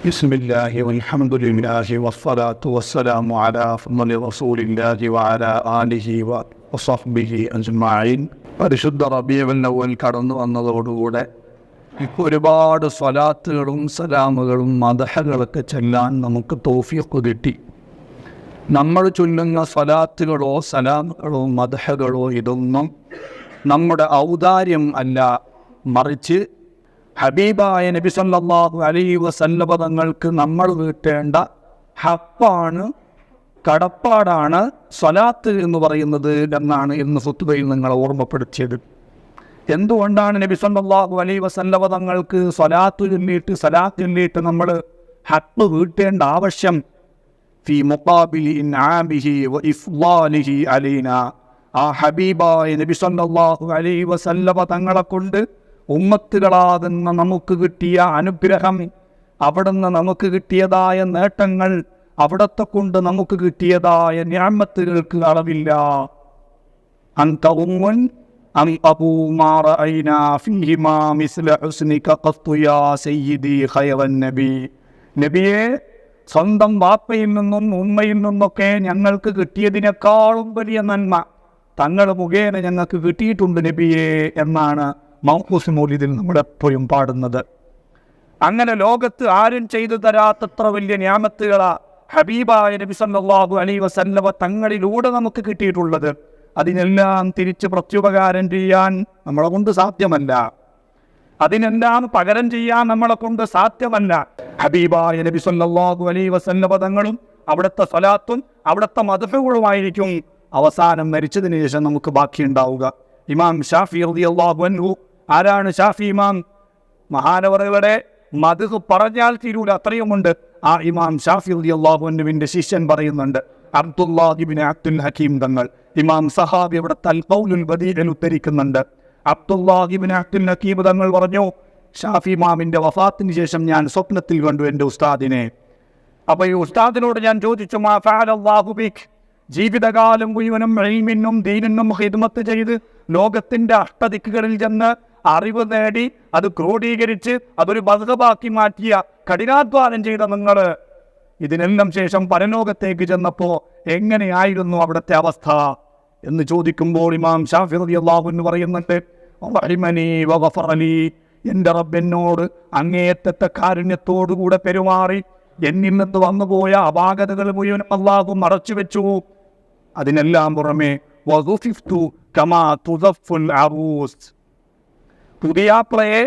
بسم الله والحمد لله والصلاة والسلام على أفضل رسول الله وعلى آله وصحبه أجمعين. പരിശുദ്ധ റബീഉൽ അവ്വൽ കടന്നു വന്നതോടുകൂടെ ഇപ്പോൾ ഒരുപാട് സ്വലാത്തുകളും സലാമുകളും മദഹകളൊക്കെ ചെല്ലാൻ നമുക്ക് തൗഫീഖ് കിട്ടി. നമ്മൾ ചൊല്ലുന്ന സ്വലാത്തുകളോ സലാമുകളോ മദഹകളോ ഇതൊന്നും നമ്മുടെ ഔദാര്യം അല്ല, മറിച്ച് ഹബീബായ നബി സല്ലല്ലാഹു അലൈഹി വസല്ലമ തങ്ങൾക്ക് നമ്മൾ വീട്ടേണ്ട ഹഖാണ്, കടപ്പാടാണ് സ്വലാത്ത് എന്ന് പറയുന്നത് എന്നാണ് ഇന്ന് ഖുത്ബയിൽ നിങ്ങളെ ഓർമ്മപ്പെടുത്തിയത്. എന്തുകൊണ്ടാണ് നബി സല്ലല്ലാഹു അലൈഹി വസല്ലമ തങ്ങൾക്ക് സ്വലാത്ത് ചൊല്ലിയിട്ട് നമ്മൾ ഹഖ് വീട്ടേണ്ട ആവശ്യം? ഫി മുഖാബിലി ഇൻആമിഹി വ ഇഫ്ളാലിഹി അലൈനാ, ആ ഹബീബായ നബി സല്ലല്ലാഹു അലൈഹി വസല്ലമ തങ്ങളെ കൊണ്ട് ഉമ്മത്തുകളാകുന്ന നമുക്ക് കിട്ടിയ അനുഗ്രഹം, അവിടുന്ന് നമുക്ക് കിട്ടിയതായ നേട്ടങ്ങൾ, അവിടത്തെ കൊണ്ട് നമുക്ക് കിട്ടിയതായ നിഅമത്തുകൾക്ക് അളവില്ല. അൻത ഉമ്മുൻ അം അബൂ മാ റഅയ്നാ ഫീഹിമാ മിസ്ല ഹുസ്നിക ഖത്തു യാ സയ്യിദി ഖൈറൻ നബി. നബിയെ, സ്വന്തം വാപ്പയിൽ നിന്നും ഉമ്മയിൽ നിന്നൊക്കെ ഞങ്ങൾക്ക് കിട്ടിയതിനേക്കാളും വലിയ നന്മ തങ്ങൾ മുഖേന ഞങ്ങൾക്ക് കിട്ടിയിട്ടുണ്ട് നബിയെ എന്നാണ് മൗഖൂസ് മൗലിദിൽ നമ്മളെപ്പോഴും പാടുന്നത്. അങ്ങനെ ലോകത്ത് ആരും ചെയ്തു തരാത്തത്ര വലിയ നിഅമത്തുകളാ ഹബീബായ നബി സല്ലല്ലാഹു അലൈഹി വസല്ലമ തങ്ങളിലൂടെ നമുക്ക് കിട്ടിയിട്ടുള്ളത്. അതിനെല്ലാം തിരിച്ച് പ്രത്യുപകാരം ചെയ്യാൻ നമ്മളെ കൊണ്ട് സാധ്യമല്ല, അതിനെല്ലാം പകരം ചെയ്യാൻ നമ്മളെ കൊണ്ട് സാധ്യമല്ല. ഹബീബായ നബി സല്ലല്ലാഹു അലൈഹി വസല്ലമ തങ്ങളും അവിടുത്തെ സ്വലാത്തും അവിടുത്തെ മദ്ഹുകളുമായിരിക്കും അവസാനം മരിച്ചതിന് ശേഷം നമുക്ക് ബാക്കിയുണ്ടാവുക. ഇമാം ഷാഫി റളിയല്ലാഹു അൻഹു, ആരാണ് ഷാഫി ഇമാം? മഹാനവറുകളുടെ മദ്ഹ് പറഞ്ഞാൽ തീരൂല, അത്രയുമുണ്ട്. ആ ഇമാം ഷാഫി റളിയല്ലാഹു അൻഹുവിന്റെ ശിഷ്യൻ പറയുന്നുണ്ട്, അബ്ദുല്ലാഹ് ഇബ്നു അബ്ദുൽ ഹകീം തങ്ങൾ. ഇമാം സഹാബി ഇവിടെ അൽ ഖൗലുൽ ബദീഇൽ ഉദ്ധരിക്കുന്നുണ്ട്. അബ്ദുല്ലാഹ് ഇബ്നു അബ്ദുൽ ഹകീം തങ്ങൾ പറഞ്ഞു, ഷാഫി ഇമാമിന്റെ വഫാത്തിന് ശേഷം ഞാൻ സ്വപ്നത്തിൽ കണ്ടു എൻ്റെ ഉസ്താദിനെ. അപ്പോൾ ഈ ഉസ്താദിനോട് ഞാൻ ചോദിച്ചു, മാ ഫഅലല്ലാഹു ബിക്, ജീവിതകാലം മുഴുവനും ഇൽമിനും ദീനിനും ഖിദ്മത്ത് ചെയ്ത് ലോകത്തിന്റെ അഷ്ടദിക്കുകളിൽ ചെന്ന് അറിവ് നേടി അത് ക്രോഡീകരിച്ച് അതൊരു മദ്ഹബാക്കി മാറ്റിയ കഠിനാധ്വാനം ചെയ്ത നിങ്ങൾ ഇതിനെല്ലാം ശേഷം പരലോകത്തേക്ക് ചെന്നപ്പോ എങ്ങനെയായിരുന്നു അവിടുത്തെ അവസ്ഥ എന്ന് ചോദിക്കുമ്പോൾ ഇമാം ഷാഫി റളിയല്ലാഹു അൻഹു പറയുന്നുണ്ട്, റഹിമനി വഗഫറലി, എൻ്റെ റബ്ബ് എന്നോട് അങ്ങേയറ്റത്തെ കാരുണ്യത്തോടുകൂടെ പെരുമാറി എന്നിൽ നിന്ന് വന്നുപോയ അപാകതകൾ മുഴുവൻ അല്ലാഹു മറച്ചു വെച്ചു. അതിനെല്ലാം പുറമെ വദുഫിഫ്തു കമാ തുദഫുൽ അറൂസ്, പുതിയാപ്ലയെ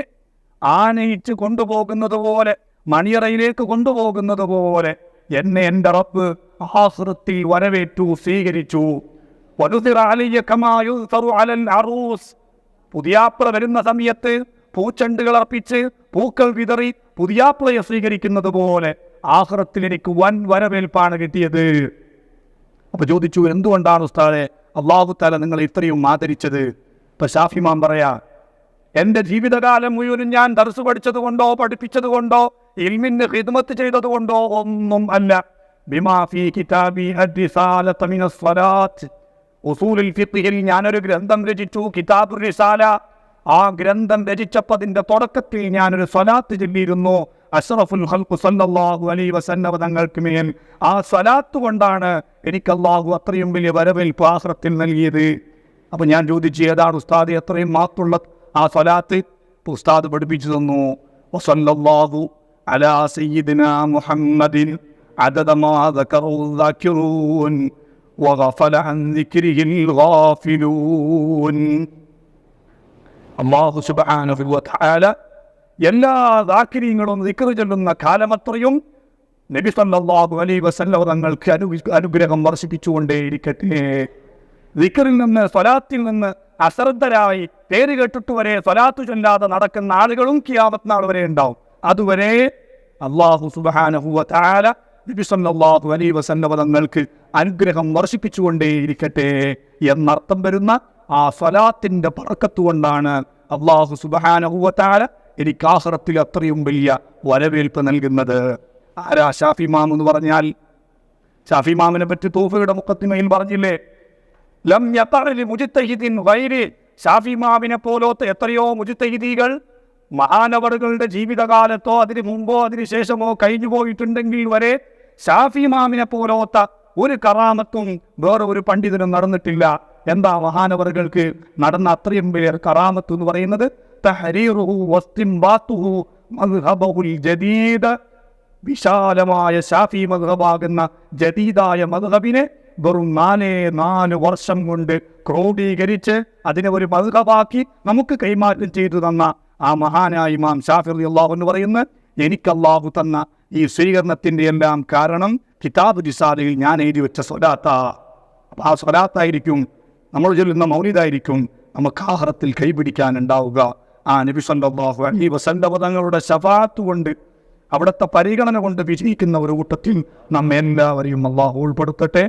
ആനയിച്ച് കൊണ്ടുപോകുന്നത് പോലെ, മണിയറയിലേക്ക് കൊണ്ടുപോകുന്നത് പോലെ എന്നെ എൻ്റെ റബ്ബ് ആഖിറത്തിൽ വരവേറ്റു, സ്വീകരിച്ചു. വനുദിറ അലയ്യ കമാ യുസ്റു അലൽ അറൂസ്, പുതിയാപ്ല വരുന്ന സമയത്ത് പൂച്ചെണ്ടുകൾ അർപ്പിച്ച് പൂക്കൾ വിതറി പുതിയാപ്ലയെ സ്വീകരിക്കുന്നത് പോലെ ആഖിറത്തിൽ എനിക്ക് വൻ വരവേൽപ്പാണ് കിട്ടിയത്. അപ്പൊ ചോദിച്ചു, എന്തുകൊണ്ടാണ് ഉസ്താദെ അല്ലാഹു തആല നിങ്ങളെ ഇത്രയും ആദരിച്ചത്? ഇപ്പൊ ഷാഫി ഇമാം പറയാ, എൻ്റെ ജീവിതകാലം മുഴുവനും ഞാൻ ദർസ് പഠിച്ചത് കൊണ്ടോ പഠിപ്പിച്ചത് കൊണ്ടോ ഇൽമിന് ഖിദ്മത്ത് ചെയ്തത് കൊണ്ടോ ഒന്നും അല്ല. ബിമാ ഫീ കിതാബി അർ-റിസാലത മിനസ് സ്വലാത്ത്, ഉസൂലുൽ ഫിഖ്ഹിൽ ഞാനൊരു ഗ്രന്ഥം രചിച്ചു, കിതാബുർ റിസാല. ആ ഗ്രന്ഥം രചിച്ചപ്പോൾ അതിൻ്റെ തുടക്കത്തിൽ ഞാനൊരു സ്വലാത്ത് ചൊല്ലിയിരുന്നു. അഷ്റഫുൽ ഖൽഖ് സല്ലല്ലാഹു അലൈഹി വസല്ലം തങ്ങൾക്ക് മേൽ ആ സ്വലാത്ത് കൊണ്ടാണ് എനിക്ക് അല്ലാഹു അത്രയും വലിയ വരവേൽപ്പ് ആഖിറത്തിൽ നൽകിയത്. അപ്പം ഞാൻ ചോദിച്ചു, ഏതാണ് ഉസ്താദ് എത്രയും മാത്തുള്ള ആ സ്വലാത്ത്? ഉസ്താദ് പഠിപ്പിച്ചു തന്നു, വസല്ലല്ലാഹു അലാ സയ്യിദിനാ മുഹമ്മദിൻ അദദ മാ ദകറു ദാകിറൂൻ വഗഫല അൻ ദിക്രിഹിൽ ഗാഫിലൂൻ. അല്ലാഹു സുബ്ഹാനഹു വ തആല എല്ലാ ദാക്കിരീങ്ങളും ദിക്ർ ചൊല്ലുന്ന കാലമത്രയും നബി സല്ലല്ലാഹു അലൈഹി വസല്ലം തങ്ങൾക്ക് അനുഗ്രഹം വർഷിപ്പിച്ചുകൊണ്ടേയിരിക്കട്ടെ. ദിക്റിൽ നിന്ന് സ്വലാത്തിൽ നിന്ന് അശ്രദ്ധരായി പേര് കേട്ടിട്ട് വരെ സ്വലാത്തു ചൊല്ലാതെ നടക്കുന്ന ആളുകളും ഖിയാമത്ത് നാൾ വരെ ഉണ്ടാവും. അതുവരെ അല്ലാഹു സുബ്ഹാനഹു വ തആല നബി സല്ലല്ലാഹു അലൈഹി വസല്ലം തങ്ങൾക്ക് അനുഗ്രഹം വർഷിപ്പിച്ചുകൊണ്ടേയിരിക്കട്ടെ എന്നർത്ഥം വരുന്ന ആ സ്വലാത്തിന്റെ ബറക്കത്ത് കൊണ്ടാണ് അല്ലാഹു സുബ്ഹാനഹു വ തആല എനിക്ക് ആഖിറത്തിൽ അത്രയും വലിയ വരവേൽപ്പ് നൽകുന്നത്. ആരാ ഷാഫി ഇമാം എന്ന് പറഞ്ഞാൽ? ഷാഫി ഇമാമിനെ പറ്റി തൂഫയുടെ മുഖദ്ദിമയിൽ പറഞ്ഞില്ലേ, ലം യതഅ ലി മുജ്തഹിദിൻ ഗൈരി, ഷാഫി ഇമാമിനെ പോലത്തെ എത്രയോ മുജ്തഹിദീകൾ മഹാനവറുകളുടെ ജീവിതകാലത്തോ അതിന് മുമ്പോ അതിന് ശേഷമോ കഴിഞ്ഞു പോയിട്ടുണ്ടെങ്കിൽ വരെ ഷാഫി ഇമാമിനെ പോലോത്ത ഒരു കറാമത്തും വേറെ ഒരു പണ്ഡിതനും നടന്നിട്ടില്ല. എന്താ മഹാനവറുകൾക്ക് നടന്ന അത്രയും വലിയ കറാമത്ത് എന്ന് പറയുന്നത്? തഹരീറുഹു വസ്തിംബാത്തുഹു മദ്ഹബഹുൽ ജദീദ്. വിശാലമായ ഷാഫി മദ്ഹബാകുന്ന ജദീദായ മദ്ഹബിനെ വെറും 4 വർഷം കൊണ്ട് ക്രോഡീകരിച്ച് അതിനെ ഒരു മദ്ഹബാക്കി നമുക്ക് കൈമാറ്റം ചെയ്തു തന്ന ആ മഹാനായ ഇമാം ഷാഫി റളിയല്ലാഹു അൻഹു പറയുന്ന, എനിക്ക് അല്ലാഹു തന്ന ഈ സ്വീകരണത്തിൻ്റെ എല്ലാം കാരണം കിതാബ് റിസാലയിൽ ഞാൻ എഴുതി വെച്ച സ്വലാത്താ. ആ സ്വലാത്തായിരിക്കും, നമ്മൾ ചൊല്ലുന്ന മൗലിദായിരിക്കും നമുക്ക് ആഖിറത്തിൽ കൈപിടിക്കാനുണ്ടാവുക. ആ നബി സല്ലല്ലാഹു അലൈഹി വസല്ലം തങ്ങളുടെ ശഫാഅത്ത് കൊണ്ട്, അവിടുത്തെ പരിഗണന കൊണ്ട് വിജയിക്കുന്ന ഒരു കൂട്ടത്തിൽ നമ്മെ എല്ലാവരെയും അല്ലാഹു ഉൾപ്പെടുത്തട്ടെ.